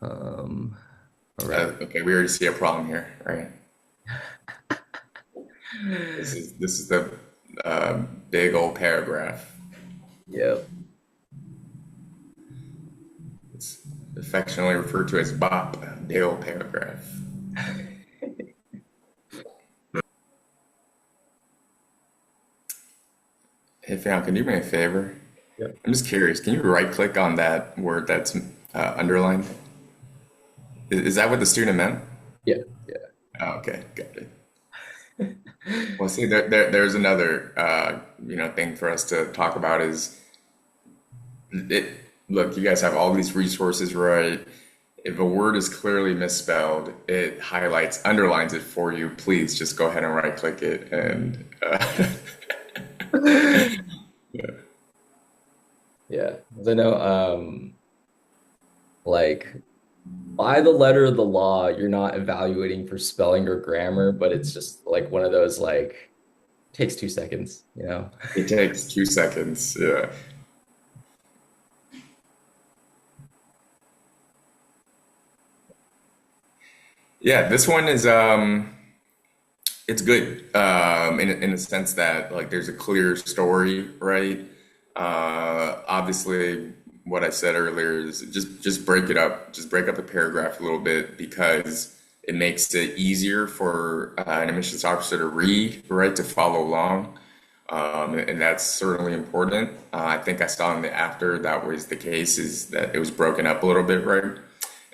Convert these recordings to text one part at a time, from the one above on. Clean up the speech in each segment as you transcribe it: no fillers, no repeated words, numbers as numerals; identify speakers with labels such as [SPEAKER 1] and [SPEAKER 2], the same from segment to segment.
[SPEAKER 1] Um, all right.
[SPEAKER 2] Okay, we already see a problem here, right? This is the big old paragraph.
[SPEAKER 1] Yeah.
[SPEAKER 2] It's affectionately referred to as BOP, big old paragraph. Hey, fam, can you do me a favor?
[SPEAKER 1] Yep.
[SPEAKER 2] I'm just curious. Can you right click on that word that's underlined? Is that what the student meant?
[SPEAKER 1] Yeah. Yeah.
[SPEAKER 2] Oh, okay, got it. Well, see, there's another thing for us to talk about is it. Look, you guys have all these resources, right? If a word is clearly misspelled, it highlights, underlines it for you. Please just go ahead and right click it and
[SPEAKER 1] Yeah. 'Cause I know, like by the letter of the law, you're not evaluating for spelling or grammar, but it's just like one of those like takes 2 seconds, you know?
[SPEAKER 2] it takes 2 seconds. Yeah. Yeah, this one is it's good in the sense that like there's a clear story, right? Obviously, what I said earlier is just break it up, just break up the paragraph a little bit because it makes it easier for an admissions officer to read, right, to follow along, and that's certainly important. I think I saw in the after that was the case is that it was broken up a little bit, right?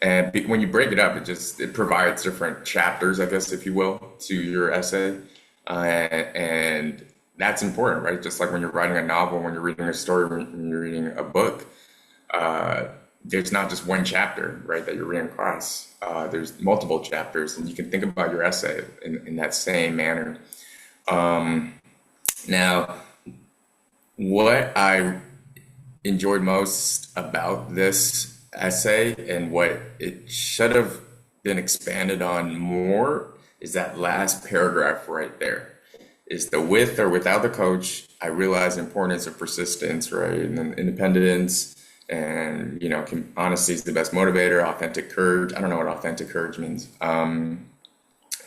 [SPEAKER 2] And when you break it up, it provides different chapters, I guess, if you will, to your essay, and that's important, right? Just like when you're writing a novel, when you're reading a story, when you're reading a book, uh, there's not just one chapter, right, that you're reading across. There's multiple chapters, and you can think about your essay in that same manner. Now, what I enjoyed most about this essay and what it should have been expanded on more is that last paragraph right there. Is the with or without the coach, I realize the importance of persistence, right? And then independence and honesty is the best motivator, authentic courage. I don't know what authentic courage means.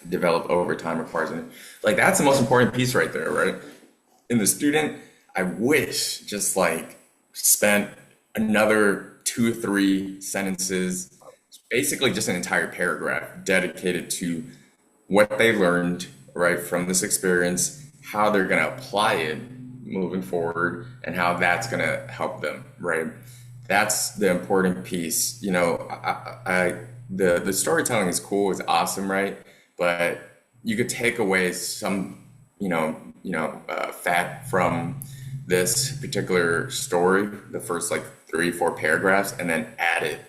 [SPEAKER 2] Develop over time requires it. Like that's the most important piece right there, right? In the student, I wish just like spent another 2 or 3 sentences, basically just an entire paragraph dedicated to what they learned, right, from this experience, how they're going to apply it moving forward, and how that's going to help them, right? That's the important piece. The storytelling is cool, is awesome, right? But you could take away some, fat from this particular story, the first like 3, 4 paragraphs, and then add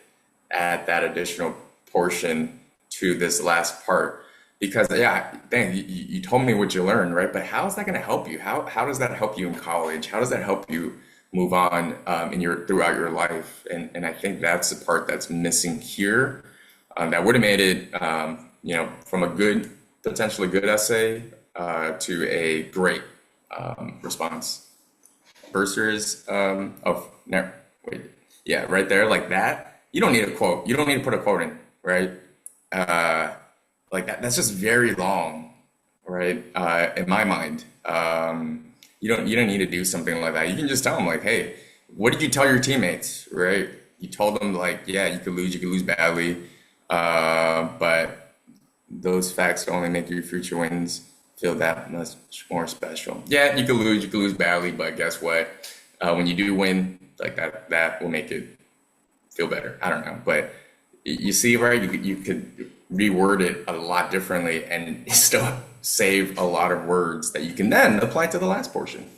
[SPEAKER 2] that additional portion to this last part. Because yeah, dang, you told me what you learned, right? But how is that going to help you? How does that help you in college? How does that help you move on in your throughout your life? And I think that's the part that's missing here. That would have made it, from a good, potentially good essay to a great response. Versus, no, wait, yeah, right there, like that. You don't need a quote. You don't need to put a quote in, right? Uh, like that's just very long, right? In my mind, you don't need to do something like that. You can just tell them like, hey, what did you tell your teammates, right? You told them like, yeah, you could lose badly, but those facts only make your future wins feel that much more special. Yeah, you could lose badly, but guess what? When you do win, like that will make it feel better. I don't know, but you see, right? You could reword it a lot differently and still save a lot of words that you can then apply to the last portion.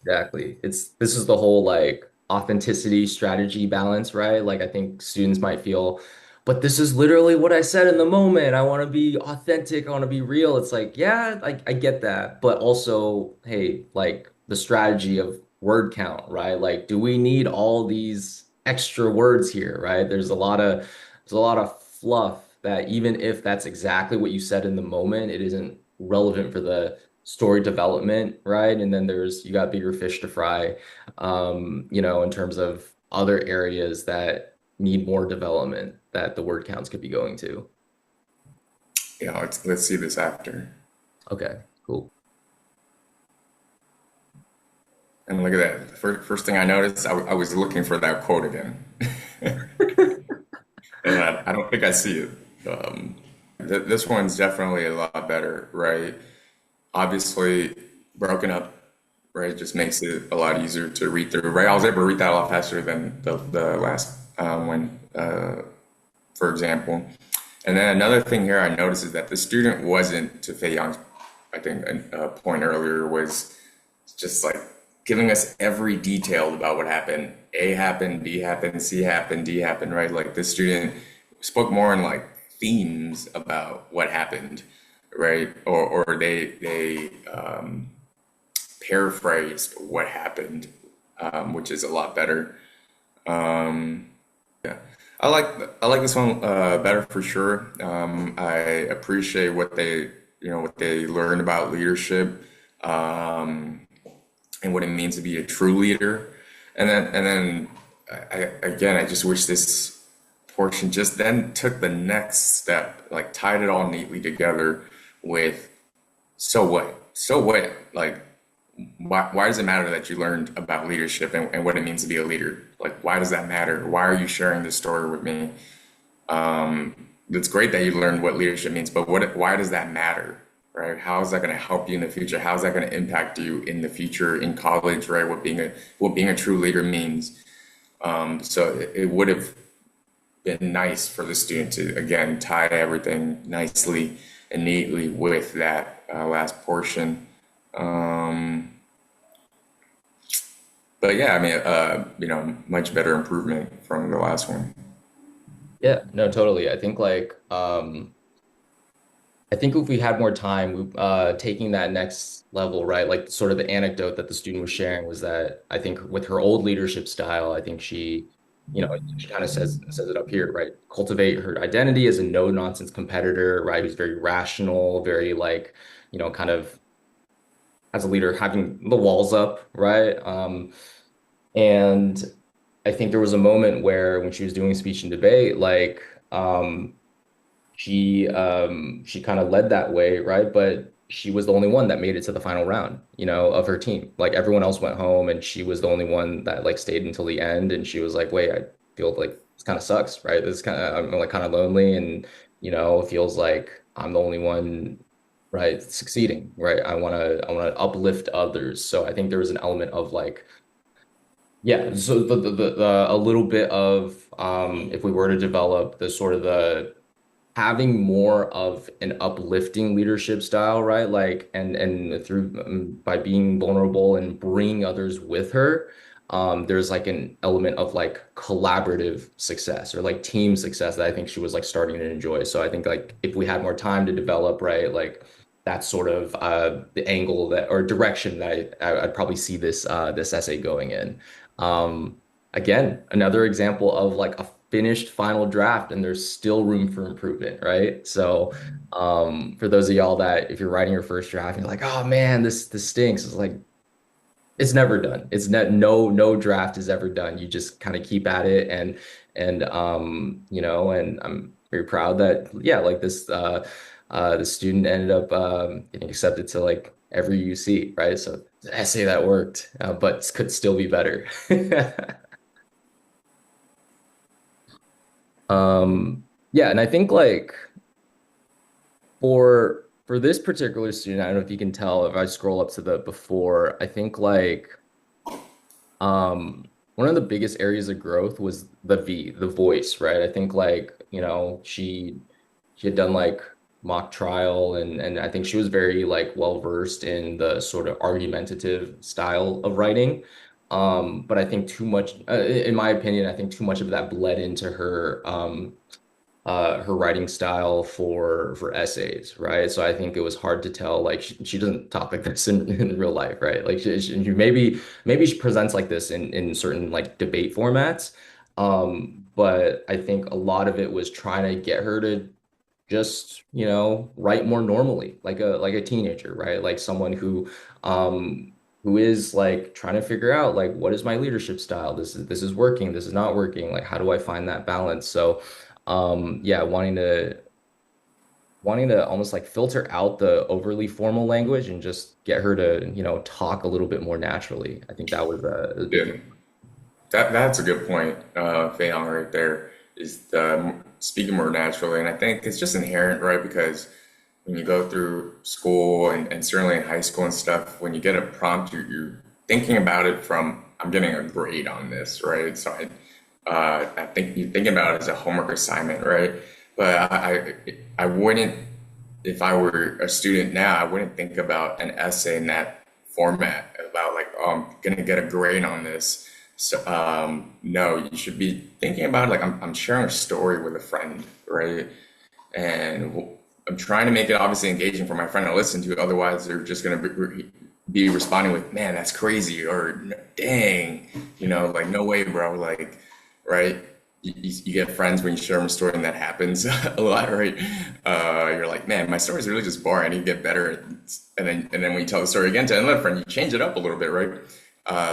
[SPEAKER 1] Exactly. This is the whole like authenticity strategy balance, right? Like I think students might feel, but this is literally what I said in the moment. I want to be authentic, I want to be real. It's like, yeah, I get that. But also, hey, like the strategy of word count, right? Like, do we need all these extra words here, right? There's a lot of fluff that even if that's exactly what you said in the moment, it isn't relevant for the story development, right? And then you got bigger fish to fry, in terms of other areas that, need more development that the word counts could be going to?
[SPEAKER 2] Yeah, let's see this after.
[SPEAKER 1] Okay, cool.
[SPEAKER 2] And look at that. The first thing I noticed, I was looking for that quote again. And I don't think I see it. This one's definitely a lot better, right? Obviously, broken up, right, just makes it a lot easier to read through, right? I was able to read that a lot faster than the last one, for example. And then another thing here I noticed is that the student wasn't, to Fei Yang's, I think, a point earlier, was just like giving us every detail about what happened. A happened, B happened, C happened, D happened, right? Like the student spoke more in like themes about what happened, right? Or they paraphrased what happened, which is a lot better. Um, yeah, I like this one better for sure. I appreciate what what they learned about leadership. And what it means to be a true leader. And then again, I just wish this portion just then took the next step, like tied it all neatly together with so what? So what? Like why does it matter that you learned about leadership and what it means to be a leader? Like why does that matter? Why are you sharing this story with me? It's great that you learned what leadership means, but why does that matter? Right? How is that going to help you in the future? How is that going to impact you in the future in college, right? What being a true leader means. So it would have been nice for the student to again tie everything nicely and neatly with that last portion. Um, but yeah, I mean, much better improvement from the last one.
[SPEAKER 1] Yeah, no, totally. I think if we had more time, taking that next level, right? Like sort of the anecdote that the student was sharing was that I think with her old leadership style, I think she kind of says it up here, right? Cultivate her identity as a no-nonsense competitor, right? Who's very rational, very like, kind of as a leader having the walls up, right? And I think there was a moment where when she was doing speech and debate, like she kind of led that way, right? But she was the only one that made it to the final round, of her team. Like everyone else went home and she was the only one that like stayed until the end. And she was like, wait, I feel like this kind of sucks, right? This kind of I'm like kind of lonely and it feels like I'm the only one right succeeding, right? I want to uplift others. So I think there was an element of like yeah, so a little bit of if we were to develop the sort of the having more of an uplifting leadership style, right? Like, and through by being vulnerable and bringing others with her, there's like an element of like collaborative success or like team success that I think she was like starting to enjoy. So I think like if we had more time to develop, right, like that's sort of the angle that or direction that I'd probably see this essay going in. Um, Again, another example of like a finished final draft and there's still room for improvement, right? So, for those of y'all that if you're writing your first draft, you're like, oh man, this stinks. It's like it's never done. It's no draft is ever done. You just kind of keep at it and I'm very proud that yeah, like the student ended up getting accepted to like every UC, right? So the essay that worked, but could still be better. Yeah, and I think like for this particular student, I don't know if you can tell if I scroll up to the before, I think like one of the biggest areas of growth was the voice, right? I think like, she had done like mock trial and I think she was very like well versed in the sort of argumentative style of writing. But I think too much, in my opinion, I think too much of that bled into her writing style for essays, right? So I think it was hard to tell. Like she doesn't talk like this in real life, right? Like maybe she presents like this in certain like debate formats. But I think a lot of it was trying to get her to just write more normally, like a teenager, right? Like someone who who is like trying to figure out like what is my leadership style? This is working, this is not working. Like how do I find that balance? So yeah, wanting to almost like filter out the overly formal language and just get her to, talk a little bit more naturally. I think that was a big
[SPEAKER 2] Yeah, that's a good point, Fayong, right there. Is the speaking more naturally, and I think it's just inherent, right? Because when you go through school and certainly in high school and stuff, when you get a prompt, you're thinking about it from I'm getting a grade on this, right? So I think you're thinking about it as a homework assignment, right? But I wouldn't, if I were a student now, I wouldn't think about an essay in that format about like, oh, I'm gonna get a grade on this. So no, you should be thinking about it like I'm sharing a story with a friend, right? And I'm trying to make it obviously engaging for my friend to listen to. Otherwise, they're just going to be responding with, "Man, that's crazy," or "Dang," like no way, bro. Like, right? You get friends when you share them a story, and that happens a lot, right? You're like, "Man, my story is really just boring. I need to get better." And then when you tell the story again to another friend, you change it up a little bit, right?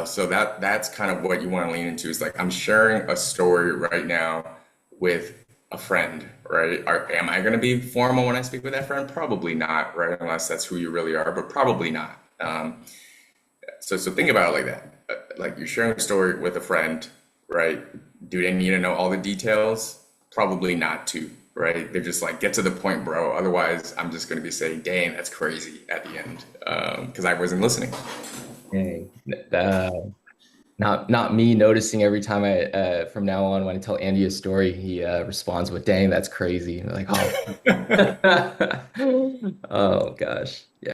[SPEAKER 2] So that's kind of what you want to lean into. Is like I'm sharing a story right now with a friend, right? Am I going to be formal when I speak with that friend? Probably not, right? Unless that's who you really are, but probably not. So think about it like that. Like you're sharing a story with a friend, right? Do they need to know all the details? Probably not to, right? They're just like, get to the point, bro. Otherwise, I'm just going to be saying, dang, that's crazy at the end because I wasn't listening.
[SPEAKER 1] thing. Not me noticing every time I from now on when I tell Andy a story, he responds with, "Dang, that's crazy." And I'm like, oh, oh gosh, yeah.